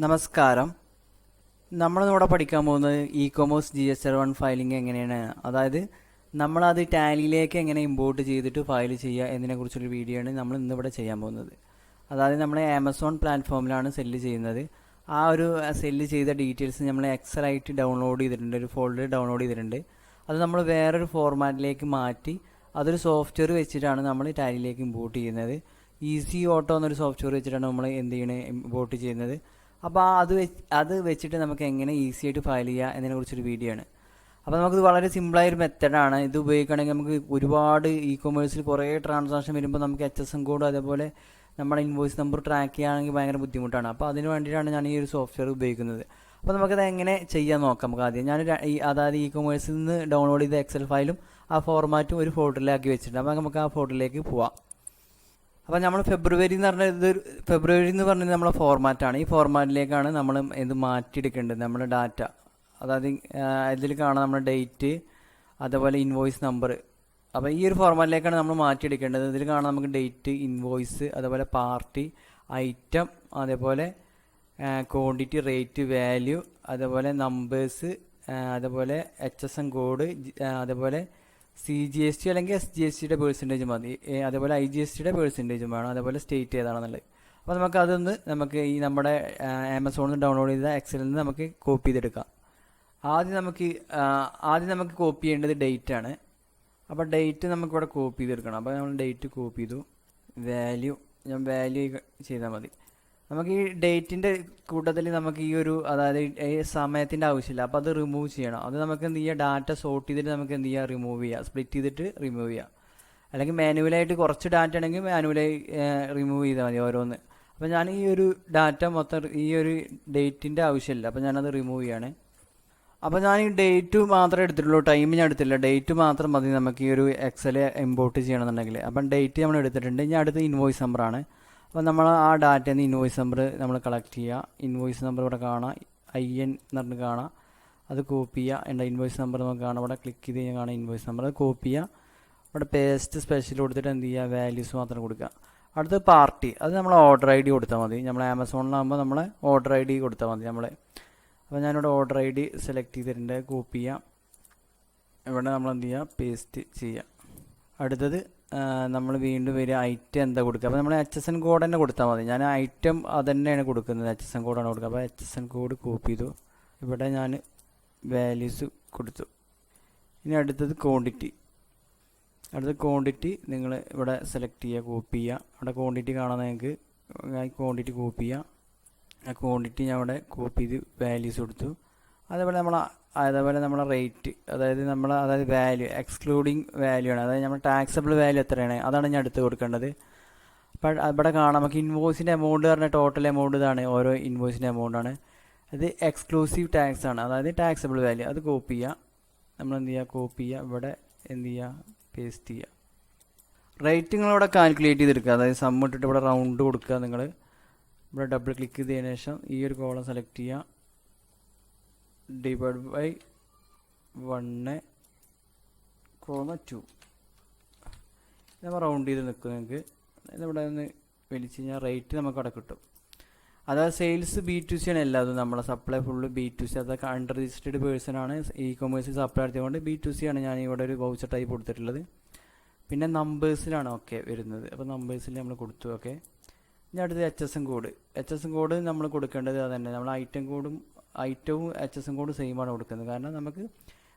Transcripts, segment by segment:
നമസ്കാരം. നമ്മളിവിടെ പഠിക്കാൻ പോകുന്നത് ഇ-കൊമേഴ്സ് Gstr 1 ഫയലിംഗ് എങ്ങനെയാണ്, അതായത് നമ്മളത് ടാലിയിലേക്ക് എങ്ങനെ ഇമ്പോർട്ട് ചെയ്തിട്ട് ഫയൽ ചെയ്യുക എന്നതിനെക്കുറിച്ചൊരു വീഡിയോ ആണ് നമ്മൾ ഇന്നിവിടെ ചെയ്യാൻ പോകുന്നത്. അതായത് നമ്മൾ ആമസോൺ പ്ലാറ്റ്ഫോമിലാണ് സെല്ല് ചെയ്യുന്നത്. ആ ഒരു സെല്ല് ചെയ്ത ഡീറ്റെയിൽസ് നമ്മൾ എക്സൽ ആയിട്ട് ഡൗൺലോഡ് ചെയ്തിട്ടുണ്ട്, ഒരു ഫോൾഡർ ഡൗൺലോഡ് ചെയ്തിട്ടുണ്ട്. അത് നമ്മൾ വേറൊരു ഫോർമാറ്റിലേക്ക് മാറ്റി അതൊരു സോഫ്റ്റ്വെയർ വെച്ചിട്ടാണ് നമ്മൾ ടാലിയിലേക്ക് ഇമ്പോർട്ട് ചെയ്യുന്നത്. ഈസി ഓട്ടോ എന്നൊരു സോഫ്റ്റ്വെയർ വെച്ചിട്ടാണ് നമ്മൾ എന്ത് ചെയ്യണത്, ഇമ്പോർട്ട് ചെയ്യുന്നത്. അപ്പോൾ അത് വെച്ചിട്ട് നമുക്ക് എങ്ങനെ ഈസി ആയിട്ട് ഫയൽ ചെയ്യുക എന്നതിനെക്കുറിച്ചൊരു വീഡിയോ ആണ്. അപ്പോൾ നമുക്കിത് വളരെ സിമ്പിളായൊരു മെത്തഡാണ്. ഇത് ഉപയോഗിക്കുകയാണെങ്കിൽ നമുക്ക് ഒരുപാട് ഇ-കൊമേഴ്സിൽ കുറേ ട്രാൻസാക്ഷൻ വരുമ്പോൾ നമുക്ക് HSM കോഡ് അതേപോലെ നമ്മുടെ ഇൻവോയ്സ് നമ്പർ ട്രാക്ക് ചെയ്യുകയാണെങ്കിൽ ഭയങ്കര ബുദ്ധിമുട്ടാണ്. അപ്പോൾ അതിന് വേണ്ടിയിട്ടാണ് ഞാൻ ഈ ഒരു സോഫ്റ്റ്വെയർ ഉപയോഗിക്കുന്നത്. അപ്പോൾ നമുക്കത് എങ്ങനെ ചെയ്യാൻ നോക്കാം. നമുക്ക് ആദ്യം അതായത് ഇ-കൊമേഴ്സിൽ നിന്ന് ഡൗൺലോഡ് ചെയ്ത എക്സൽ ഫയലും ആ ഫോർമാറ്റും ഒരു ഫോൾഡറിലാക്കി വെച്ചിട്ടുണ്ട്. അപ്പോൾ നമുക്ക് ആ ഫോൾഡറിലേക്ക് പോവാം. അപ്പോൾ നമ്മൾ ഫെബ്രുവരി എന്ന് പറഞ്ഞത് നമ്മളെ ഫോർമാറ്റാണ്. ഈ ഫോർമാറ്റിലേക്കാണ് നമ്മൾ ഇത് മാറ്റിയെടുക്കേണ്ടത്, നമ്മുടെ ഡാറ്റ. അതായത് ഇതിൽ കാണാം നമ്മുടെ ഡേറ്റ് അതേപോലെ ഇൻവോയ്സ് നമ്പർ. അപ്പോൾ ഈ ഒരു ഫോർമാറ്റിലേക്കാണ് നമ്മൾ മാറ്റിയെടുക്കേണ്ടത്. ഇതിൽ കാണാം നമുക്ക് ഡേറ്റ്, ഇൻവോയ്സ്, അതേപോലെ പാർട്ടി, ഐറ്റം, അതേപോലെ ക്വാണ്ടിറ്റി, റേറ്റ്, വാല്യൂ, അതേപോലെ നമ്പേഴ്സ്, അതേപോലെ HSM കോഡ്, അതേപോലെ CGST അല്ലെങ്കിൽ SGSTയുടെ പെർസെൻറ്റേജ് മതി, അതേപോലെ IGSTയുടെ പെർസെൻറ്റേജും വേണം, അതേപോലെ സ്റ്റേറ്റ് ഏതാണെന്നുള്ളത്. അപ്പോൾ നമുക്ക് ഈ നമ്മുടെ ആമസോണിൽ നിന്ന് ഡൗൺലോഡ് ചെയ്ത എക്സലിൽ നിന്ന് നമുക്ക് കോപ്പി ചെയ്തെടുക്കാം. ആദ്യം നമുക്ക് കോപ്പി ചെയ്യേണ്ടത് ഡേറ്റ് ആണ്. അപ്പോൾ ഡേറ്റ് നമുക്കിവിടെ കോപ്പി ചെയ്തെടുക്കണം. അപ്പോൾ നമ്മൾ ഡേറ്റ് കോപ്പി ചെയ്തു, വാല്യൂ ചെയ്താൽ മതി. നമുക്ക് ഈ ഡേറ്റിൻ്റെ കൂട്ടത്തിൽ നമുക്ക് ഈ ഒരു അതായത് സമയത്തിൻ്റെ ആവശ്യമില്ല. അപ്പോൾ അത് റിമൂവ് ചെയ്യണം. അത് നമുക്ക് എന്ത് ചെയ്യുക, ഡാറ്റ സോർട്ട് ചെയ്തിട്ട് നമുക്ക് എന്ത് ചെയ്യുക, റിമൂവ് ചെയ്യുക, സ്പ്ലിറ്റ് ചെയ്തിട്ട് റിമൂവ് ചെയ്യുക. അല്ലെങ്കിൽ മാനുവലായിട്ട് കുറച്ച് ഡാറ്റ ആണെങ്കിൽ മാനുവലായി റിമൂവ് ചെയ്താൽ മതി ഓരോന്ന്. അപ്പോൾ ഞാൻ ഈ ഒരു ഡാറ്റ മൊത്തം ഈ ഒരു ഡേറ്റിൻ്റെ ആവശ്യമില്ല, അപ്പോൾ ഞാനത് റിമൂവ് ചെയ്യാണ്. അപ്പോൾ ഞാൻ ഈ ഡേറ്റ് മാത്രമേ എടുത്തിട്ടുള്ളൂ, ടൈം ഞാൻ എടുത്തില്ല. ഡേറ്റ് മാത്രം മതി നമുക്ക് ഈ ഒരു എക്സൽ ഇമ്പോർട്ട് ചെയ്യണമെന്നുണ്ടെങ്കിൽ. അപ്പം ഡേറ്റ് നമ്മൾ എടുത്തിട്ടുണ്ട്. ഇനി അടുത്ത് ഇൻവോയ്സ് നമ്പറാണ്. അപ്പോൾ നമ്മൾ ആ ഡാറ്റയിൽ നിന്ന് ഇൻവോയ്സ് നമ്പർ നമ്മൾ കളക്ട് ചെയ്യുക. ഇൻവോയ്സ് നമ്പർ ഇവിടെ കാണാം, IN എന്ന് പറഞ്ഞ് കാണാം. അത് കോപ്പി ചെയ്യുക. എൻ്റെ ഇൻവോയ്സ് നമ്പർ നമുക്ക് കാണാം, ഇവിടെ ക്ലിക്ക് ചെയ്ത് കഴിഞ്ഞാൽ കാണാം ഇൻവോയ്സ് നമ്പർ. അത് കോപ്പി ചെയ്യുക. ഇവിടെ പേസ്റ്റ് സ്പെഷ്യൽ കൊടുത്തിട്ട് എന്ത് ചെയ്യുക, വാല്യൂസ് മാത്രം കൊടുക്കുക. അടുത്ത് പാർട്ടി, അത് നമ്മൾ ഓർഡർ ID കൊടുത്താൽ മതി. നമ്മൾ ആമസോണിലാകുമ്പോൾ നമ്മൾ ഓർഡർ ID കൊടുത്താൽ മതി നമ്മൾ. അപ്പോൾ ഞാനിവിടെ ഓർഡർ ID സെലക്ട് ചെയ്തിട്ടുണ്ട്, കോപ്പി ചെയ്യാം. ഇവിടെ നമ്മൾ എന്ത് ചെയ്യുക, പേസ്റ്റ് ചെയ്യുക. അടുത്തത് നമ്മൾ വീണ്ടും വരിക, ഐറ്റം എന്താ കൊടുക്കുക. അപ്പോൾ നമ്മൾ HSM കോഡ് തന്നെ കൊടുത്താൽ മതി. ഞാൻ ഐറ്റം അത് തന്നെയാണ് കൊടുക്കുന്നത്, HSM കോഡാണ് കൊടുക്കുക. അപ്പോൾ HSM കോഡ് കോപ്പി ചെയ്തു. ഇവിടെ ഞാൻ വാല്യൂസ് കൊടുത്തു. ഇനി അടുത്തത് ക്വാണ്ടിറ്റി. നിങ്ങൾ ഇവിടെ സെലക്ട് ചെയ്യുക, കോപ്പി ചെയ്യുക. അവിടെ ക്വാണ്ടിറ്റി കാണാൻ നിങ്ങൾക്ക് ക്വാണ്ടിറ്റി കോപ്പി ചെയ്യുക. ആ ക്വാണ്ടിറ്റി ഞാൻ അവിടെ കോപ്പി ചെയ്ത് വാല്യൂസ് കൊടുത്തു. അതേപോലെ നമ്മളെ റേറ്റ്, അതായത് വാല്യൂ എക്സ്ക്ലൂഡിങ് വാല്യൂ ആണ്. അതായത് നമ്മൾ ടാക്സബിൾ വാല്യൂ എത്രയാണ് അതാണ് ഞാൻ എടുത്ത് കൊടുക്കേണ്ടത്. അപ്പോൾ ഇവിടെ കാണാം നമുക്ക് ഇൻവോയ്സിൻ്റെ എമൗണ്ട് പറഞ്ഞ ടോട്ടൽ എമൗണ്ട് ഇതാണ്, ഓരോ ഇൻവോയ്സിൻ്റെ എമൗണ്ടാണ്. ഇത് എക്സ്ക്ലൂസീവ് ടാക്സ് ആണ്, അതായത് ടാക്സബിൾ വാല്യൂ. അത് കോപ്പി ചെയ്യുക. നമ്മൾ എന്ത് ചെയ്യുക, കോപ്പി ചെയ്യുക. ഇവിടെ എന്ത് ചെയ്യുക, പേസ്റ്റ് ചെയ്യുക. റേറ്റ് നിങ്ങളിവിടെ കാൽക്കുലേറ്റ് ചെയ്തെടുക്കുക. അതായത് സം ഇട്ടിട്ട് ഇവിടെ റൗണ്ട് കൊടുക്കുക. നിങ്ങൾ ഇവിടെ ഡബിൾ ക്ലിക്ക് ചെയ്തതിന് ശേഷം ഈ ഒരു കോളം സെലക്ട് ചെയ്യുക, ഡിവൈഡ് ബൈ 1,2 നമ്മൾ റൗണ്ട് ചെയ്ത് നിൽക്കും. നിങ്ങൾക്ക് ഇതിവിടെ നിന്ന് വലിച്ചു കഴിഞ്ഞാൽ റേറ്റ് നമുക്ക് അവിടെ കിട്ടും. അതായത് സെയിൽസ് B2C ആണ് എല്ലാതും. നമ്മളെ സപ്ലൈ ഫുള്ള് B2C, അതൊക്കെ അണ്ടർ രജിസ്റ്റേർഡ് പേഴ്സൺ ആണ്. ഇ-കൊമേഴ്സിൽ സപ്ലൈ നടത്തിയതുകൊണ്ട് B2C ആണ് ഞാൻ ഇവിടെ ഒരു വൗച്ചർ ടൈപ്പ് കൊടുത്തിട്ടുള്ളത്. പിന്നെ നമ്പേഴ്സിലാണ് ഓക്കെ വരുന്നത്. അപ്പോൾ നമ്പേഴ്സിൽ നമ്മൾ കൊടുത്തു. ഓക്കെ. ഇനി അടുത്ത് HSM കോഡ് നമ്മൾ കൊടുക്കേണ്ടത് അതന്നെ. നമ്മൾ ഐറ്റവും HSM കോഡ് സെയിം ആണ് കൊടുക്കുന്നത്. കാരണം നമുക്ക്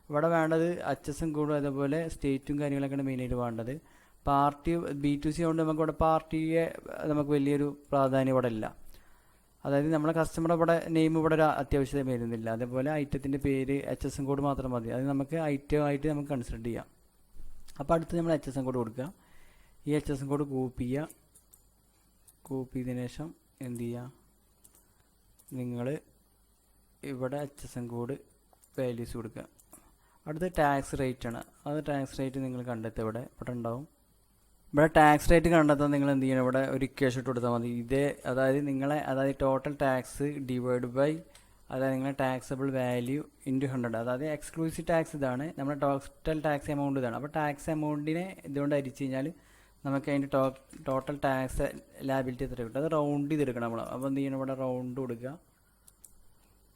ഇവിടെ വേണ്ടത് HSM കോഡും അതേപോലെ സ്റ്റേറ്റും കാര്യങ്ങളൊക്കെയാണ് മെയിനായിട്ട് വേണ്ടത്. പാർട്ടി B2C കൊണ്ട് നമുക്ക് ഇവിടെ പാർട്ടിയെ നമുക്ക് വലിയൊരു പ്രാധാന്യം ഇവിടെ ഇല്ല. അതായത് നമ്മളെ കസ്റ്റമർ ഇവിടെ നെയിം ഇവിടെ ഒരു അത്യാവശ്യം വരുന്നില്ല. അതേപോലെ ഐറ്റത്തിൻ്റെ പേര് HSM കോഡ് മാത്രം മതി. അത് നമുക്ക് ഐറ്റമായിട്ട് നമുക്ക് കൺസിഡർ ചെയ്യാം. അപ്പോൾ അടുത്ത് നമ്മൾ HSM കോഡ് കൊടുക്കുക. ഈ HSM കോഡ് കോപ്പി ചെയ്യുക. കോപ്പി ചെയ്തതിന് ശേഷം എന്ത് ചെയ്യുക, നിങ്ങൾ ഇവിടെ HSM കോഡ് വാല്യൂസ് കൊടുക്കുക. അടുത്ത ടാക്സ് റേറ്റ് ആണ്. അത് ടാക്സ് റേറ്റ് നിങ്ങൾ കണ്ടെത്തുക. ഇവിടെ ഉണ്ടാവും. ഇവിടെ ടാക്സ് റേറ്റ് കണ്ടെത്താൻ നിങ്ങൾ എന്ത് ചെയ്യണം, ഇവിടെ ഒരു ഇക്വേഷൻ ഇട്ട് കൊടുത്താൽ മതി. അതായത് ടോട്ടൽ ടാക്സ് ഡിവൈഡ് ബൈ നിങ്ങളുടെ ടാക്സബിൾ വാല്യൂ ഇൻറ്റു 100. അതായത് എക്സ്ക്ലൂസീവ് ടാക്സ് ഇതാണ്, നമ്മുടെ ടോട്ടൽ ടാക്സ് എമൗണ്ട് ഇതാണ്. അപ്പോൾ ടാക്സ് എമൗണ്ടിനെ ഇതുകൊണ്ട് അരിച്ചു കഴിഞ്ഞാൽ നമുക്ക് അതിൻ്റെ ടോട്ടൽ ടാക്സ് ലാബിലിറ്റി എത്ര കിട്ടും. അത് റൗണ്ട് ചെയ്തെടുക്കണം നമ്മൾ. അപ്പോൾ എന്ത് ചെയ്യണം, ഇവിടെ റൗണ്ട് കൊടുക്കുക.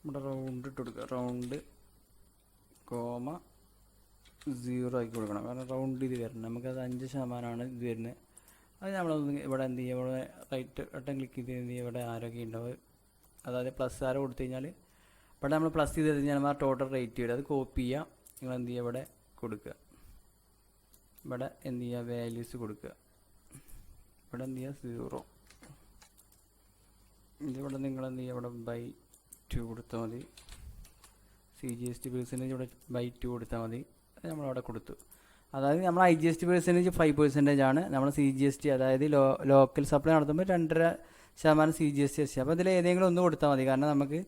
ഇവിടെ റൗണ്ട് ഇട്ട് കൊടുക്കുക. റൗണ്ട് കോമ 0 ആക്കി കൊടുക്കണം. കാരണം റൗണ്ട് ഇത് വരണം. നമുക്കത് 5% ഇത് വരുന്നത്. അത് നമ്മളൊന്ന് ഇവിടെ എന്ത് ചെയ്യുക, ഇവിടെ റൈറ്റ് ബട്ടൺ ക്ലിക്ക് ചെയ്ത് എന്ത് ചെയ്യുക, ഇവിടെ ആരൊക്കെ ഉണ്ടാവും, അതായത് പ്ലസ് ആരോ കൊടുത്തു കഴിഞ്ഞാൽ ഇവിടെ നമ്മൾ പ്ലസ് ചെയ്ത് കഴിഞ്ഞാൽ നമ്മൾ ആ ടോട്ടൽ റേറ്റ് വരും. അത് കോപ്പി ചെയ്യുക. നിങ്ങൾ എന്ത് ചെയ്യുക, ഇവിടെ കൊടുക്കുക. ഇവിടെ എന്ത് ചെയ്യുക, വാല്യൂസ് കൊടുക്കുക. ഇവിടെ എന്ത് ചെയ്യുക, 0. ഇതിവിടെ നിങ്ങൾ എന്ത് ചെയ്യുക, ഇവിടെ ബൈ 2 കൊടുത്താൽ മതി. CGST പെർസെൻറ്റേജ് ഇവിടെ ബൈ 2 കൊടുത്താൽ മതി. അത് നമ്മളവിടെ കൊടുത്തു. അതായത് നമ്മൾ IGST പെർസെൻറ്റേജ് 5% ആണ്. നമ്മൾ CGST അതായത് ലോക്കൽ സപ്ലൈ നടത്തുമ്പോൾ 2.5% CGST വെച്ചാൽ. അപ്പോൾ ഇതിൽ ഏതെങ്കിലും ഒന്ന് കൊടുത്താൽ മതി. കാരണം നമുക്ക്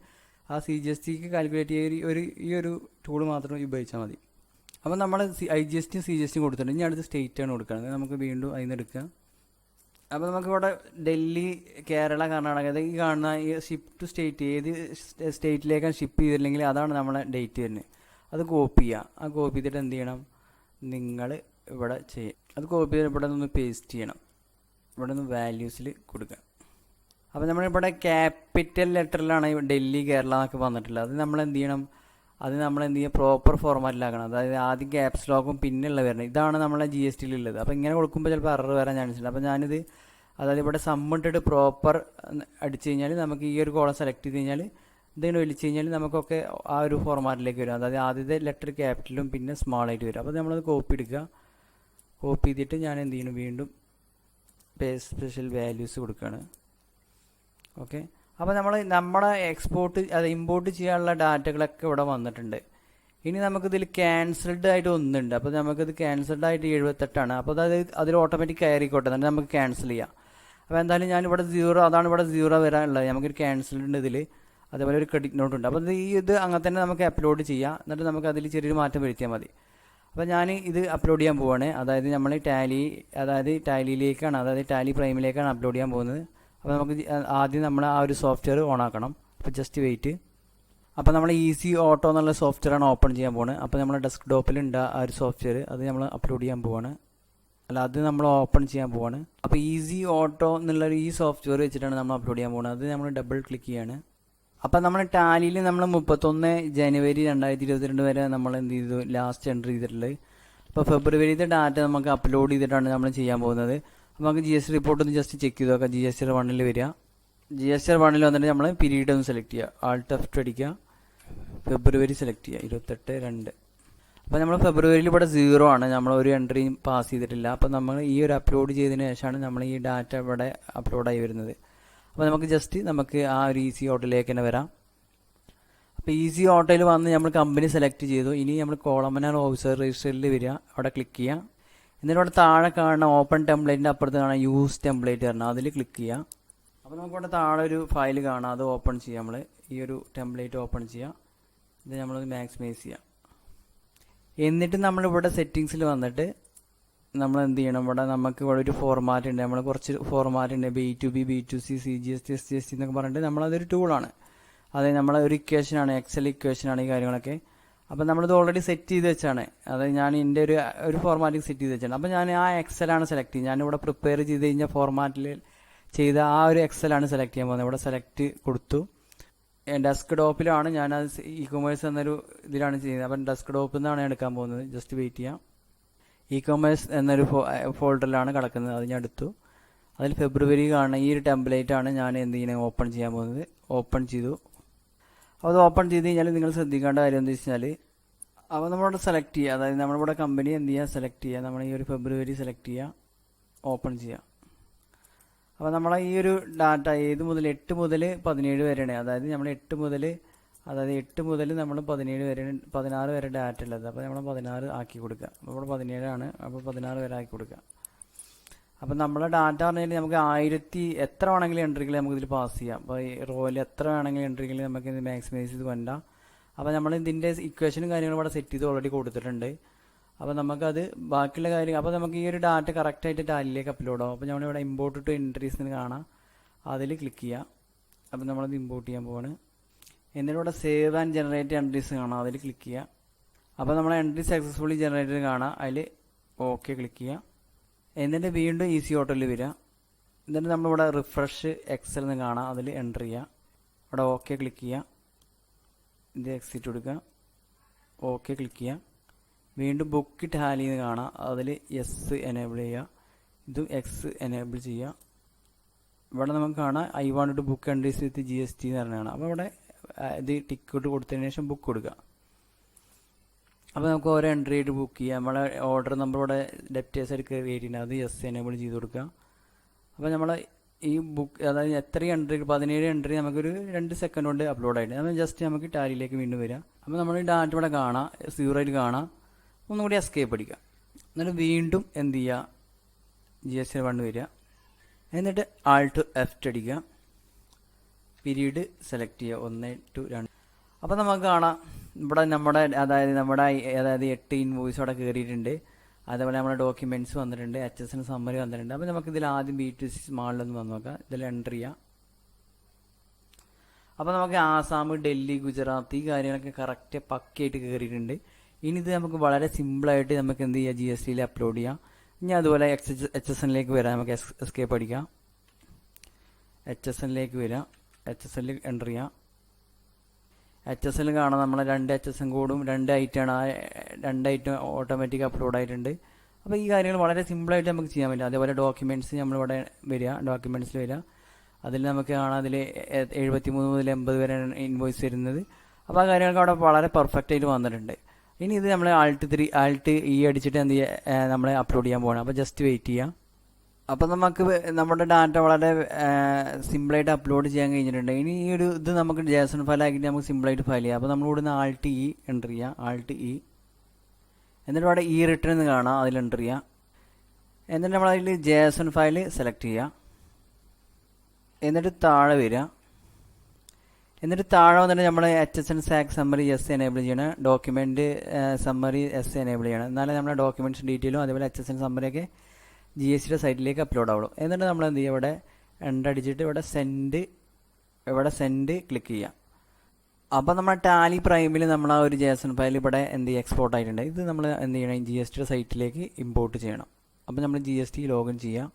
ആ CGSTക്ക് കാൽക്കുലേറ്റ് ചെയ്ത് ഈ ഒരു ടൂൾ മാത്രം ഉപയോഗിച്ചാൽ മതി. അപ്പോൾ നമ്മൾ IGST CGST കൊടുത്തിട്ടുണ്ട്. ഇനി അടുത്ത് സ്റ്റേറ്റ് ആണ് കൊടുക്കുന്നത്. നമുക്ക് വീണ്ടും അതിൽ നിന്ന് എടുക്കാം. അപ്പോൾ നമുക്കിവിടെ ഡൽഹി, കേരള, കർണാടക ഈ കാണുന്ന ഈ ഷിപ്പ് ടു സ്റ്റേറ്റ് ഏത് സ്റ്റേറ്റിലേക്കാണ് ഷിപ്പ് ചെയ്തില്ലെങ്കിൽ അതാണ് നമ്മളെ ഡേറ്റ് വരുന്നത്. അത് കോപ്പി ചെയ്യുക. ആ കോപ്പി ചെയ്തിട്ട് എന്ത് ചെയ്യണം, നിങ്ങൾ ഇവിടെ ചെയ്യുക. അത് കോപ്പി ചെയ്ത് ഇവിടെ നിന്ന് പേസ്റ്റ് ചെയ്യണം. ഇവിടെ നിന്ന് വാല്യൂസിൽ കൊടുക്കുക. അപ്പോൾ നമ്മളിവിടെ ക്യാപിറ്റൽ ലെറ്ററിലാണ് ഡൽഹി, കേരള എന്നൊക്കെ വന്നിട്ടുള്ളത്. അത് നമ്മൾ എന്ത് ചെയ്യണം, അത് നമ്മൾ എന്ത് ചെയ്യുക, പ്രോപ്പർ ഫോർമാറ്റിലാക്കണം. അതായത് ആദ്യം ക്യാപ്സ് ലോക്കും പിന്നെയുള്ള വരണം. ഇതാണ് നമ്മളെ GSTയിലുള്ളത്. അപ്പോൾ ഇങ്ങനെ കൊടുക്കുമ്പോൾ ചിലപ്പോൾ എറർ വരാൻ ചാൻസ് ഉണ്ട്. അപ്പോൾ ഞാനിത് അതായത് ഇവിടെ സമ്മിട്ടിട്ട് പ്രോപ്പർ അടിച്ചു കഴിഞ്ഞാൽ നമുക്ക് ഈ ഒരു കോളം സെലക്ട് ചെയ്ത് കഴിഞ്ഞാൽ ഇതിങ്ങനെ വലിച്ചു കഴിഞ്ഞാൽ നമുക്കൊക്കെ ആ ഒരു ഫോർമാറ്റിലേക്ക് വരും. അതായത് ആദ്യത്തെ ലെറ്റർ ക്യാപിറ്റലും പിന്നെ സ്മോൾ ആയിട്ട് വരും. അപ്പോൾ നമ്മളത് കോപ്പി എടുക്കുക. കോപ്പി ചെയ്തിട്ട് ഞാൻ എന്ത് ചെയ്യണം, വീണ്ടും സ്പെഷ്യൽ വാല്യൂസ് കൊടുക്കുകയാണ്. ഓക്കെ. അപ്പോൾ നമ്മുടെ എക്സ്പോർട്ട് അത് ഇമ്പോർട്ട് ചെയ്യാനുള്ള ഡാറ്റകളൊക്കെ ഇവിടെ വന്നിട്ടുണ്ട്. ഇനി നമുക്കിതിൽ ക്യാൻസൽഡ് ആയിട്ട് ഒന്നുണ്ട്. അപ്പോൾ നമുക്കിത് ക്യാൻസൽഡ് ആയിട്ട് 78 അപ്പോൾ അതായത് അതിൽ ഓട്ടോമാറ്റിക് കയറിക്കോട്ടെ, എന്നിട്ട് നമുക്ക് ക്യാൻസൽ ചെയ്യാം. അപ്പോൾ എന്തായാലും ഞാനിവിടെ 0, അതാണ് ഇവിടെ 0 വരാനുള്ളത്. നമുക്കൊരു ക്യാൻസൽഡ് ഉണ്ട് ഇതിൽ. അതേപോലെ ഒരു ക്രെഡിറ്റ് നോട്ട് ഉണ്ട്. അപ്പോൾ ഇത് അങ്ങനെ തന്നെ നമുക്ക് അപ്ലോഡ് ചെയ്യാം. എന്നിട്ട് നമുക്ക് അതിൽ ചെറിയൊരു മാറ്റം വരുത്തിയാൽ മതി. അപ്പോൾ ഞാൻ ഇത് അപ്ലോഡ് ചെയ്യാൻ പോവുകയാണ്. അതായത് നമ്മൾ ടാലിയിലേക്കാണ്, അതായത് ടാലി പ്രൈമിലേക്കാണ് അപ്ലോഡ് ചെയ്യാൻ പോകുന്നത്. അപ്പോൾ നമുക്ക് ആദ്യം നമ്മൾ ആ ഒരു സോഫ്റ്റ്വെയർ ഓൺ ആക്കണം. അപ്പോൾ ജസ്റ്റ് വെയിറ്റ്. അപ്പോൾ നമ്മൾ ഈസി ഓട്ടോ എന്നുള്ള സോഫ്റ്റ്വെയറാണ് ഓപ്പൺ ചെയ്യാൻ പോകുന്നത്. അപ്പോൾ നമ്മൾ ഡെസ്ക്ടോപ്പിലുണ്ട് ആ ഒരു സോഫ്റ്റ്വെയർ, അത് നമ്മൾ അപ്ലോഡ് ചെയ്യാൻ പോവാണ്. അത് നമ്മൾ ഓപ്പൺ ചെയ്യാൻ പോവാണ്. അപ്പോൾ ഈസി ഓട്ടോ എന്നുള്ള ഈ സോഫ്റ്റ്വെയർ വെച്ചിട്ടാണ് നമ്മൾ അപ്ലോഡ് ചെയ്യാൻ പോകുന്നത്. അത് നമ്മൾ ഡബിൾ ക്ലിക്ക് ചെയ്യാണ്. അപ്പോൾ നമ്മൾ ടാലിയിൽ നമ്മൾ 31 ജനുവരി 2022 വരെ നമ്മൾ എന്ത് ചെയ്തു, ലാസ്റ്റ് എൻ്റർ ചെയ്തിട്ടുള്ളത്. അപ്പോൾ ഫെബ്രുവരിയിലത്തെ ഡാറ്റ നമുക്ക് അപ്ലോഡ് ചെയ്തിട്ടാണ് നമ്മൾ ചെയ്യാൻ പോകുന്നത്. അപ്പോൾ നമുക്ക് GST റിപ്പോർട്ട് ഒന്ന് ജസ്റ്റ് ചെക്ക് ചെയ്ത് നോക്കാം. GST 1 വരിക. GST 1 വന്നിട്ട് നമ്മൾ പീരീഡ് ഒന്ന് സെലക്ട് ചെയ്യുക. Alt F അടിക്കുക. ഫെബ്രുവരി സെലക്ട് ചെയ്യുക. 28/2. അപ്പോൾ നമ്മൾ ഫെബ്രുവരിയിൽ ഇവിടെ 0 ആണ്. നമ്മൾ ഒരു എൻട്രിയും പാസ് ചെയ്തിട്ടില്ല. അപ്പോൾ നമ്മൾ ഈ ഒരു അപ്ലോഡ് ചെയ്തതിന് ശേഷമാണ് നമ്മൾ ഈ ഡാറ്റ ഇവിടെ അപ്ലോഡായി വരുന്നത്. അപ്പോൾ നമുക്ക് ആ ഒരു ഈസി ഓട്ടോയിലേക്ക് തന്നെ വരാം. അപ്പോൾ ഈസി ഓട്ടോയിൽ വന്ന് നമ്മൾ കമ്പനി സെലക്ട് ചെയ്തു. ഇനി നമ്മൾ കോളമനാർ ഓഫീസർ രജിസ്റ്ററിൽ വരിക. അവിടെ ക്ലിക്ക് ചെയ്യുക. എന്നിട്ട് ഇവിടെ താഴെ കാണുന്ന ഓപ്പൺ ടെംപ്ലേറ്റിൻ്റെ അപ്പുറത്ത് കാണാൻ യൂസ് ടെംപ്ലേറ്റ് പറഞ്ഞാൽ അതിൽ ക്ലിക്ക് ചെയ്യുക. അപ്പോൾ നമുക്കിവിടെ താഴെ ഒരു ഫയൽ കാണാം. അത് ഓപ്പൺ ചെയ്യാം. നമ്മൾ ഈ ഒരു ടെംപ്ലേറ്റ് ഓപ്പൺ ചെയ്യുക. ഇത് നമ്മളത് മാക്സിമൈസ് ചെയ്യാം. എന്നിട്ട് നമ്മളിവിടെ സെറ്റിങ്സിൽ വന്നിട്ട് നമ്മൾ എന്ത് ചെയ്യണം, നമുക്ക് ഇവിടെ ഒരു ഫോർമാറ്റ് ഉണ്ട്. നമ്മൾ കുറച്ച് ഫോർമാറ്റ് ഉണ്ട്. B2B, B2C, CGST, SGST എന്നൊക്കെ പറഞ്ഞിട്ട് നമ്മളതൊരു ടൂളാണ്. അതായത് നമ്മളൊരു ഇക്വേഷനാണ്, എക്സൽ ഇക്വേഷനാണ് ഈ കാര്യങ്ങളൊക്കെ. അപ്പോൾ നമ്മളിത് ഓൾറെഡി സെറ്റ് ചെയ്ത് വെച്ചാണ്. അതായത് ഞാൻ എൻ്റെ ഒരു ഫോർമാറ്റിൽ സെറ്റ് ചെയ്ത് വെച്ചാണ്. അപ്പോൾ ഞാൻ ആ എക്സലാണ് സെലക്ട് ചെയ്യുന്നത്. ഞാനിവിടെ പ്രിപ്പയർ ചെയ്ത് കഴിഞ്ഞാൽ ഫോർമാറ്റിൽ ചെയ്ത ആ ഒരു എക്സലാണ് സെലക്ട് ചെയ്യാൻ പോകുന്നത്. ഇവിടെ സെലക്ട് കൊടുത്തു. ഡെസ്ക് ടോപ്പിലാണ് ഞാനത് ഇ-കൊമേഴ്സ് എന്നൊരു ഇതിലാണ് ചെയ്യുന്നത്. അപ്പം ഡെസ്ക് ടോപ്പിൽ നിന്നാണ് എടുക്കാൻ പോകുന്നത്. ജസ്റ്റ് വെയിറ്റ് ചെയ്യാം. ഇ-കൊമേഴ്സ് എന്നൊരു ഫോൾഡറിലാണ് കിടക്കുന്നത്. അത് ഞാൻ എടുത്തു. അതിൽ ഫെബ്രുവരി കാണുന്ന ഈ ഒരു ടെംപ്ലേറ്റ് ആണ് ഞാൻ എന്ത് ചെയ്യുന്നത്, ഓപ്പൺ ചെയ്യാൻ പോകുന്നത്. ഓപ്പൺ ചെയ്തു. അപ്പോൾ അത് ഓപ്പൺ ചെയ്ത് കഴിഞ്ഞാൽ നിങ്ങൾ ശ്രദ്ധിക്കേണ്ട കാര്യം എന്താ വെച്ചാൽ, അപ്പോൾ നമ്മളിവിടെ സെലക്ട് ചെയ്യുക. അതായത് നമ്മളിവിടെ കമ്പനി എന്ത് ചെയ്യുക, സെലക്ട് ചെയ്യുക. നമ്മൾ ഈ ഒരു ഫെബ്രുവരി സെലക്ട് ചെയ്യുക. ഓപ്പൺ ചെയ്യുക. അപ്പോൾ നമ്മളെ ഈ ഒരു ഡാറ്റ 8 മുതൽ 17 വരെയാണ്. അതായത് നമ്മൾ 8 മുതൽ നമ്മൾ 17 വരെ 16 വരെ ഡാറ്റ ഉള്ളത്. അപ്പോൾ നമ്മൾ 16 ആക്കി കൊടുക്കുക. അപ്പോൾ ഇവിടെ 17 ആണ്. അപ്പോൾ 16 വരെ ആക്കി കൊടുക്കുക. അപ്പോൾ നമ്മളെ ഡാറ്റ പറഞ്ഞു കഴിഞ്ഞാൽ നമുക്ക് 1000 എത്ര വേണമെങ്കിലും എൻട്രികൾ നമുക്ക് ഇതിൽ പാസ് ചെയ്യാം. അപ്പോൾ ഈ റോയിൽ എത്ര വേണമെങ്കിലും എൻട്രികൾ നമുക്ക് ഇത് മാക്സിമൈസ് ചെയ്ത് കൊണ്ടാം. അപ്പോൾ നമ്മൾ ഇതിൻ്റെ ഇക്വേഷനും കാര്യങ്ങളും ഇവിടെ സെറ്റ് ചെയ്ത് ഓൾറെഡി കൊടുത്തിട്ടുണ്ട്. അപ്പോൾ നമുക്കത് ബാക്കിയുള്ള കാര്യം, അപ്പോൾ നമുക്ക് ഈ ഒരു ഡാറ്റ കറക്റ്റായിട്ട് ടാലിയിലേക്ക് അപ്ലോഡ് ആവും. അപ്പോൾ നമ്മളിവിടെ ഇമ്പോർട്ട് ടു എൻട്രീസ് എന്ന് കാണാം. അതിൽ ക്ലിക്ക് ചെയ്യുക. അപ്പോൾ നമ്മളത് ഇമ്പോർട്ട് ചെയ്യാൻ പോവാണ്. എന്നിട്ട് ഇവിടെ സേവ് ആൻഡ് ജനറേറ്റ് എൻട്രീസ് കാണാം. അതിൽ ക്ലിക്ക് ചെയ്യുക. അപ്പോൾ നമ്മൾ എൻട്രി സക്സസ്ഫുള്ളി ജനറേറ്റഡ് കാണാം. അതിൽ ഓക്കെ ക്ലിക്ക് ചെയ്യുക. എന്നിട്ട് വീണ്ടും ഈസി ഓട്ടോയിൽ വരിക. എന്നിട്ട് നമ്മളിവിടെ റിഫ്രഷ് എക്സൽ എന്ന് കാണാം. അതിൽ എൻ്റർ ചെയ്യുക. ഇവിടെ ഓക്കെ ക്ലിക്ക് ചെയ്യുക. ഇത് എക്സിറ്റ് കൊടുക്കുക, ഓക്കെ ക്ലിക്ക് ചെയ്യുക. വീണ്ടും ബുക്ക് ടാലി എന്ന് കാണാം, അതിൽ യെസ് എനേബിൾ ചെയ്യുക, ഇതും എക്സ് എനേബിൾ ചെയ്യുക. ഇവിടെ നമുക്ക് കാണാം I want to book entries with GST എന്ന് പറഞ്ഞാണ്. അപ്പോൾ ഇവിടെ ഇത് ടിക്കറ്റ് കൊടുത്തതിന് ശേഷം ബുക്ക് കൊടുക്കുക. അപ്പോൾ നമുക്ക് ഓരോ എൻട്രി ആയിട്ട് ബുക്ക് ചെയ്യാം. നമ്മളെ ഓർഡർ നമ്പർ ഇവിടെ ഡെപ്റ്റേഴ്സ് ആയിട്ട് ക്രിയേറ്റ് ചെയ്യുന്നത്, അത് യെസ് എനേബിൾ ചെയ്ത് കൊടുക്കുക. അപ്പോൾ നമ്മൾ ഈ ബുക്ക് അതായത് എത്ര എൻട്രി 17 എൻട്രി നമുക്കൊരു 2 സെക്കൻഡ് കൊണ്ട് അപ്ലോഡ് ആയിട്ട് നമ്മൾ ജസ്റ്റ് നമുക്ക് ടാലിയിലേക്ക് വീണ്ടും വരാം. അപ്പോൾ നമ്മൾ ഈ ഡാറ്റ ഇവിടെ കാണാം, 0 ആയിട്ട് കാണാം. ഒന്നുകൂടി എസ്കേപ്പ് അടിക്കുക. എന്നിട്ട് വീണ്ടും എന്ത് ചെയ്യുക, GST 1 വരിക. എന്നിട്ട് Alt F അടിക്കുക, പീരീഡ് സെലക്ട് ചെയ്യുക 1 to 2. അപ്പോൾ നമുക്ക് കാണാം ഇവിടെ നമ്മുടെ അതായത് 8 ഇൻവോയ്സ് അവിടെ കയറിയിട്ടുണ്ട്. അതേപോലെ നമ്മുടെ ഡോക്യുമെൻറ്റ്സ് വന്നിട്ടുണ്ട്, HSN സമ്മറി വന്നിട്ടുണ്ട്. അപ്പോൾ നമുക്ക് ഇതിൽ ആദ്യം B2C സ്മാളിലൊന്ന് വന്ന് നോക്കാം. ഇതിൽ എൻ്റർ ചെയ്യാം. അപ്പോൾ നമുക്ക് ആസാം, ഡൽഹി, ഗുജറാത്ത് ഈ കാര്യങ്ങളൊക്കെ കറക്റ്റ് പക്കയായിട്ട് കയറിയിട്ടുണ്ട്. ഇനി ഇത് നമുക്ക് വളരെ സിമ്പിളായിട്ട് നമുക്ക് എന്ത് ചെയ്യാം, GSTയിൽ അപ്ലോഡ് ചെയ്യാം. ഇനി അതുപോലെ HSNലേക്ക് വരാം. നമുക്ക് എസ്കേപ്പ് അടിക്കാം, HSNലേക്ക് വരാം, HSNൽ എൻ്റർ ചെയ്യാം. HSN കാണാം നമ്മളെ 2 HSN കോഡും 2 ഐറ്റമാണ്. ആ 2 ഐറ്റം ഓട്ടോമാറ്റിക് അപ്ലോഡ് ആയിട്ടുണ്ട്. അപ്പോൾ ഈ കാര്യങ്ങൾ വളരെ സിമ്പിളായിട്ട് നമുക്ക് ചെയ്യാൻ പറ്റും. അതേപോലെ ഡോക്യുമെൻറ്റ്സ് നമ്മളിവിടെ വരിക, ഡോക്യുമെൻറ്റ്സിൽ വരിക. അതിൽ നമുക്ക് കാണാം അതിൽ 73 മുതൽ 80 വരെ ഇൻവോയ്സ് വരുന്നത്. അപ്പോൾ ആ കാര്യങ്ങൾക്ക് അവിടെ വളരെ പെർഫെക്റ്റ് ആയിട്ട് വന്നിട്ടുണ്ട്. ഇനി ഇത് നമ്മൾ Alt E അടിച്ചിട്ട് എന്ത് ചെയ്യുക, നമ്മൾ അപ്ലോഡ് ചെയ്യാൻ പോകണം. അപ്പോൾ ജസ്റ്റ് വെയിറ്റ് ചെയ്യാം. അപ്പോൾ നമുക്ക് നമ്മുടെ ഡാറ്റ വളരെ സിമ്പിളായിട്ട് അപ്ലോഡ് ചെയ്യാൻ കഴിഞ്ഞിട്ടുണ്ട്. ഇനി ഈ ഒരു ഇത് നമുക്ക് JSON ഫയൽ ആക്കിയിട്ട് നമുക്ക് സിമ്പിളായിട്ട് ഫയൽ ചെയ്യാം. അപ്പോൾ നമ്മൾ ഇവിടുന്ന് Alt E എൻ്റർ ചെയ്യുക, Alt E. എന്നിട്ട് അവിടെ റിട്ടേൺ എന്ന് കാണാം, അതിൽ എൻ്റർ ചെയ്യുക. എന്നിട്ട് നമ്മളതിൽ JSON ഫയൽ സെലക്ട് ചെയ്യുക. എന്നിട്ട് താഴെ വരിക. എന്നിട്ട് താഴെ വന്നിട്ട് നമ്മൾ HSN SAC summaries enable ചെയ്യണം, ഡോക്യുമെൻറ്റ് സമ്മറി എസ് എനേബിൾ ചെയ്യണം. എന്നാലേ നമ്മുടെ ഡോക്യുമെൻറ്റ്സ് ഡീറ്റെയിലും അതേപോലെ HSN സമ്മറിയൊക്കെ GSTയുടെ സൈറ്റിലേക്ക് അപ്ലോഡ് ആവുള്ളൂ. എന്നിട്ട് നമ്മൾ എന്ത് ചെയ്യുക, ഇവിടെ എൻ്റർ അടിച്ചിട്ട് ഇവിടെ സെൻഡ് ക്ലിക്ക് ചെയ്യാം. അപ്പോൾ നമ്മുടെ ടാലി പ്രൈമിൽ നമ്മൾ ആ ഒരു JSON ഫയൽ ഇവിടെ എന്ത് ചെയ്യുക, എക്സ്പോർട്ട് ആയിട്ടുണ്ട്. ഇത് നമ്മൾ എന്ത് ചെയ്യണം, GSTയുടെ സൈറ്റിലേക്ക് ഇമ്പോർട്ട് ചെയ്യണം. അപ്പോൾ നമ്മൾ GST ലോഗിൻ ചെയ്യുക.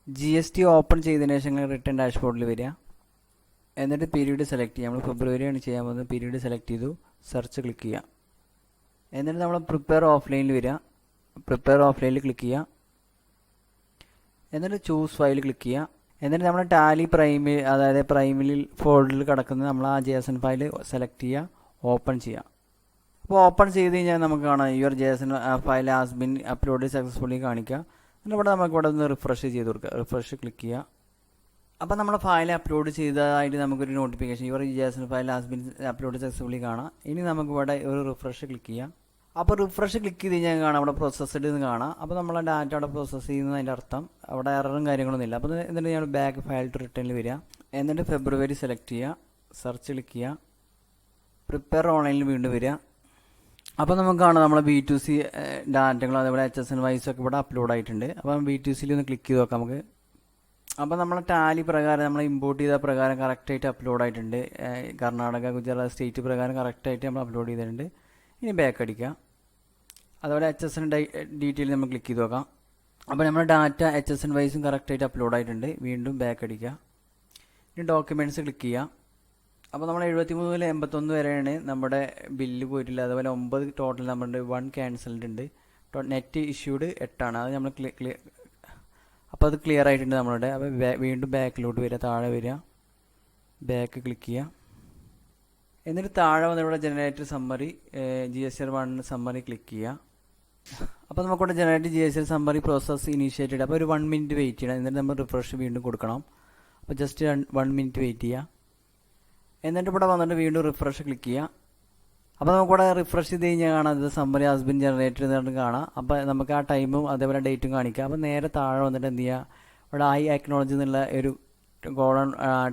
GST ഓപ്പൺ ചെയ്തതിന് ശേഷം റിട്ടേൺ ഡാഷ്ബോർഡിൽ വരിക. എന്നിട്ട് പീരീഡ് സെലക്ട് ചെയ്യുക. നമ്മൾ ഫെബ്രുവരിയാണ് ചെയ്യാൻ പോകുന്നത്. പീരീഡ് സെലക്ട് ചെയ്തു, സെർച്ച് ക്ലിക്ക് ചെയ്യുക. എന്നിട്ട് നമ്മൾ പ്രിപ്പയർ ഓഫ്ലൈനിൽ വരിക. പ്രിപ്പയർ ഓഫ്ലൈനിൽ ക്ലിക്ക് ചെയ്യുക. എന്നിട്ട് ചൂസ് ഫയൽ ക്ലിക്ക് ചെയ്യുക. എന്നിട്ട് നമ്മൾ ടാലി പ്രൈമിൽ അതായത് പ്രൈമിൽ ഫോൾഡറിൽ കിടക്കുന്നത് നമ്മൾ ആ JSON ഫയൽ സെലക്ട് ചെയ്യുക, ഓപ്പൺ ചെയ്യുക. അപ്പോൾ ഓപ്പൺ ചെയ്ത് കഴിഞ്ഞാൽ നമുക്ക് കാണാം your JSON file has been upload successfully കാണിക്കുക. എന്നിട്ട് ഇവിടെ നമുക്ക് ഇവിടെ ഒന്ന് റിഫ്രഷ് ചെയ്ത് കൊടുക്കുക. റിഫ്രഷ് ക്ലിക്ക് ചെയ്യുക. അപ്പോൾ നമ്മുടെ ഫയൽ അപ്ലോഡ് ചെയ്തതായിട്ട് നമുക്കൊരു notification your JSON file has been upload successfully കാണാം. ഇനി നമുക്ക് ഇവിടെ ഒരു റിഫ്രഷ് ക്ലിക്ക് ചെയ്യാം. അപ്പോൾ റിഫ്രഷ് ക്ലിക്ക് ചെയ്ത് കഴിഞ്ഞാൽ കാണാം അവിടെ പ്രോസസ്ഡ് എന്ന് കാണാം. അപ്പോൾ നമ്മളെ ഡാറ്റ അവിടെ പ്രോസസ്സ് ചെയ്യുന്നതിൻ്റെ അർത്ഥം അവിടെ എററും കാര്യങ്ങളൊന്നും ഇല്ല. അപ്പോൾ എന്നിട്ട് ഞാൻ ബാക്ക് ഫയൽ ടു റിട്ടേണിൽ വരിക. എന്നിട്ട് ഫെബ്രുവരി സെലക്ട് ചെയ്യുക, സെർച്ച് ക്ലിക്ക് ചെയ്യുക, പ്രിപ്പയർ ഓൺലൈനിൽ വീണ്ടും വരിക. അപ്പോൾ നമുക്ക് കാണാം നമ്മളെ B2C ഡാറ്റകളും അതേപോലെ HSN വൈസൊക്കെ ഇവിടെ അപ്ലോഡ് ആയിട്ടുണ്ട്. അപ്പം B2Cയിൽ ഒന്ന് ക്ലിക്ക് ചെയ്ത് നോക്കാം നമുക്ക്. അപ്പോൾ നമ്മളെ ടാലി പ്രകാരം നമ്മൾ ഇമ്പോർട്ട് ചെയ്ത പ്രകാരം കറക്റ്റായിട്ട് അപ്ലോഡ് ആയിട്ടുണ്ട്. കർണാടക, ഗുജറാത്ത് സ്റ്റേറ്റ് പ്രകാരം കറക്റ്റായിട്ട് നമ്മൾ അപ്ലോഡ് ചെയ്തിട്ടുണ്ട്. ഇനി ബാക്ക് അടിക്കുക. അതുപോലെ HSN ഡീറ്റെയിൽ നമ്മൾ ക്ലിക്ക് ചെയ്ത് നോക്കാം. അപ്പോൾ നമ്മുടെ ഡാറ്റ HSN വൈസും കറക്റ്റായിട്ട് അപ്ലോഡ് ആയിട്ടുണ്ട്. വീണ്ടും ബാക്ക് അടിക്കുക. ഇനി ഡോക്യുമെൻറ്റ്സ് ക്ലിക്ക് ചെയ്യുക. അപ്പോൾ നമ്മൾ 73 മുതൽ 81 വരെയാണ് നമ്മുടെ ബില്ല് പോയിട്ടില്ല. അതുപോലെ 9 ടോട്ടൽ നമ്പറുണ്ട്, 1 ക്യാൻസൽഡ് ഉണ്ട്, നെറ്റ് ഇഷ്യൂഡ് 8 ആണ്. അത് നമ്മൾ അപ്പോൾ അത് ക്ലിയർ ആയിട്ടുണ്ട് നമ്മളുടെ. അപ്പോൾ വീണ്ടും ബാക്കിലോട്ട് വരിക, താഴെ വരിക, ബാക്ക് ക്ലിക്ക് ചെയ്യുക. എന്നിട്ട് താഴെ വന്ന് ഇവിടെ generator summary GST 1 summary click ചെയ്യുക. അപ്പോൾ നമുക്കിവിടെ generate GST summary process initiated. അപ്പോൾ ഒരു 1 മിനിറ്റ് വെയിറ്റ് ചെയ്യണം. എന്നിട്ട് നമ്മൾ റിഫ്രഷ് വീണ്ടും കൊടുക്കണം. അപ്പോൾ ജസ്റ്റ് 1 മിനിറ്റ് വെയിറ്റ് ചെയ്യുക. എന്നിട്ട് ഇവിടെ വന്നിട്ട് വീണ്ടും റിഫ്രഷ് ക്ലിക്ക് ചെയ്യുക. അപ്പോൾ നമുക്കിവിടെ റിഫ്രഷ് ചെയ്ത് കഴിഞ്ഞാൽ കാണാം ഇത് സമ്മറി ഹാസ് ബീൻ ജനറേറ്റഡ് എന്ന് പറഞ്ഞിട്ട് കാണാം. അപ്പോൾ നമുക്ക് ആ ടൈമും അതേപോലെ ഡേറ്റും കാണിക്കാം. അപ്പോൾ നേരെ താഴെ വന്നിട്ട് എന്ത് ചെയ്യുക, ഇവിടെ ഐ അക്നോളജ് എന്നുള്ള ഒരു കോളൺ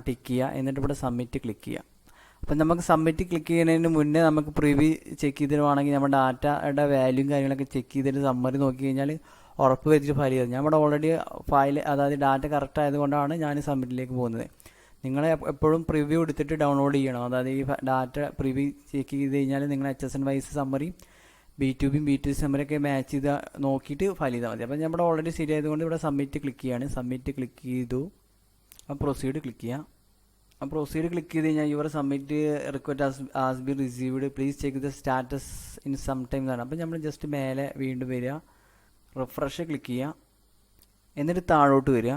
ടിക്ക് ചെയ്യുക. എന്നിട്ട് ഇവിടെ സബ്മിറ്റ് ക്ലിക്ക് ചെയ്യുക. അപ്പം നമുക്ക് സബ്മിറ്റ് ക്ലിക്ക് ചെയ്യുന്നതിന് മുന്നേ നമുക്ക് പ്രിവ്യൂ ചെക്ക് ചെയ്തിടുവാണെങ്കിൽ നമ്മുടെ ഡാറ്റയുടെ വാല്യൂയും കാര്യങ്ങളൊക്കെ ചെക്ക് ചെയ്തിട്ട് സമ്മറി നോക്കി കഴിഞ്ഞാൽ ഉറപ്പ് വെച്ചിട്ട് ഫയൽ ചെയ്തത്. ഞാൻ ഇവിടെ ഓൾറെഡി ഫയൽ അതായത് ഡാറ്റ കറക്റ്റ് ആയതുകൊണ്ടാണ് ഞാൻ സബ്മിറ്റിലേക്ക് പോകുന്നത്. നിങ്ങൾ എപ്പോഴും പ്രിവ്യൂ എടുത്തിട്ട് ഡൗൺലോഡ് ചെയ്യണം. അതായത് ഈ ഡാറ്റ പ്രിവ്യൂ ചെക്ക് ചെയ്ത് കഴിഞ്ഞാൽ നിങ്ങൾ HSN വൈസ് സമ്മറി B2Bയും B2C സമ്മറിയൊക്കെ മാച്ച് ചെയ്ത് നോക്കിയിട്ട് ഫയൽ ചെയ്താൽ മതി. അപ്പോൾ നമ്മുടെ ഓൾറെഡി ശരിയായതുകൊണ്ട് ഇവിടെ സബ്മിറ്റ് ക്ലിക്ക് ചെയ്യാണ്. സബ്മിറ്റ് ക്ലിക്ക് ചെയ്തു. അപ്പോൾ പ്രൊസീഡ് ക്ലിക്ക് ചെയ്യാം. ആ പ്രൊസീഡ് ക്ലിക്ക് ചെയ്ത് കഴിഞ്ഞാൽ your submit request has been received please check the status in some time എന്നാണ്. അപ്പോൾ നമ്മൾ ജസ്റ്റ് മേലെ വീണ്ടും വരിക, റിഫ്രഷ് ക്ലിക്ക് ചെയ്യുക, എന്നിട്ട് താഴോട്ട് വരിക,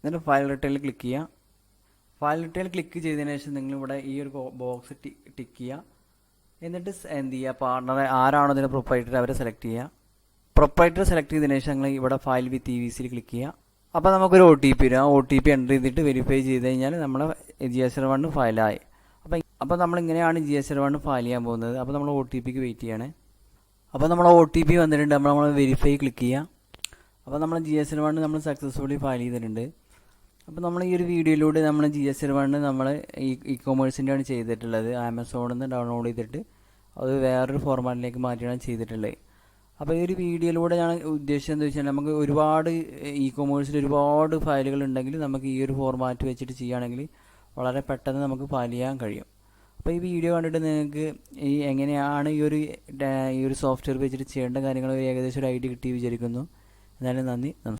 എന്നിട്ട് ഫയൽ റിട്ടേണിൽ ക്ലിക്ക് ചെയ്യുക. ഫയൽ റിട്ടേൺ ക്ലിക്ക് ചെയ്തതിന് ശേഷം നിങ്ങളിവിടെ ഈ ഒരു ബോക്സ് ടിക്ക് ചെയ്യുക. എന്നിട്ട് എന്ത് ചെയ്യുക, പാർട്ണറെ ആരാണോ ഇതിൻ്റെ പ്രൊപ്പറേറ്റർ അവരെ സെലക്ട് ചെയ്യുക. പ്രൊപ്പറേറ്റർ സെലക്ട് ചെയ്തതിന് ശേഷം നിങ്ങൾ ഇവിടെ ഫയൽ വിത്ത് EVCയിൽ ക്ലിക്ക് ചെയ്യുക. അപ്പോൾ നമുക്കൊരു OTP വരും. ആ OTP എൻ്റർ ചെയ്തിട്ട് വെരിഫൈ ചെയ്ത് കഴിഞ്ഞാൽ നമ്മളെ GSR1 ഫയലായി. അപ്പോൾ നമ്മളിങ്ങനെയാണ് GSR1 ഫയൽ ചെയ്യാൻ പോകുന്നത്. അപ്പോൾ നമ്മൾ OTPക്ക് വെയിറ്റ് ചെയ്യാണ്. അപ്പോൾ നമ്മൾ OTP വന്നിട്ടുണ്ട്. നമ്മൾ വെരിഫൈ ക്ലിക്ക് ചെയ്യുക. അപ്പോൾ നമ്മൾ GSR1 നമ്മൾ സക്സസ്ഫുള്ളി ഫയൽ ചെയ്തിട്ടുണ്ട്. അപ്പോൾ നമ്മൾ ഈ ഒരു വീഡിയോയിലൂടെ നമ്മൾ GSR1 നമ്മൾ ഇ-കൊമേഴ്സിൻ്റെയാണ് ചെയ്തിട്ടുള്ളത്. ആമസോണിൽ നിന്ന് ഡൗൺലോഡ് ചെയ്തിട്ട് അത് വേറൊരു ഫോർമാറ്റിലേക്ക് മാറ്റിയാണ് ചെയ്തിട്ടുള്ളത്. അപ്പോൾ ഈ ഒരു വീഡിയോയിലൂടെ ഞാൻ ഉദ്ദേശിച്ചത് എന്താ വെച്ചാൽ, നമുക്ക് ഒരുപാട് ഇ-കൊമേഴ്സിൽ ഒരുപാട് ഫയലുകൾ ഉണ്ടെങ്കിൽ നമുക്ക് ഈ ഒരു ഫോർമാറ്റ് വെച്ചിട്ട് ചെയ്യുകയാണെങ്കിൽ വളരെ പെട്ടെന്ന് നമുക്ക് ഫയൽ ചെയ്യാൻ കഴിയും. അപ്പോൾ ഈ വീഡിയോ കണ്ടിട്ട് നിങ്ങൾക്ക് എങ്ങനെയാണ് ഈ ഒരു സോഫ്റ്റ്വെയർ വെച്ചിട്ട് ചെയ്യേണ്ട കാര്യങ്ങൾ ഏകദേശം ഒരു ഐഡിയ കിട്ടി വിചാരിക്കുന്നു. എന്നാലും നന്ദി.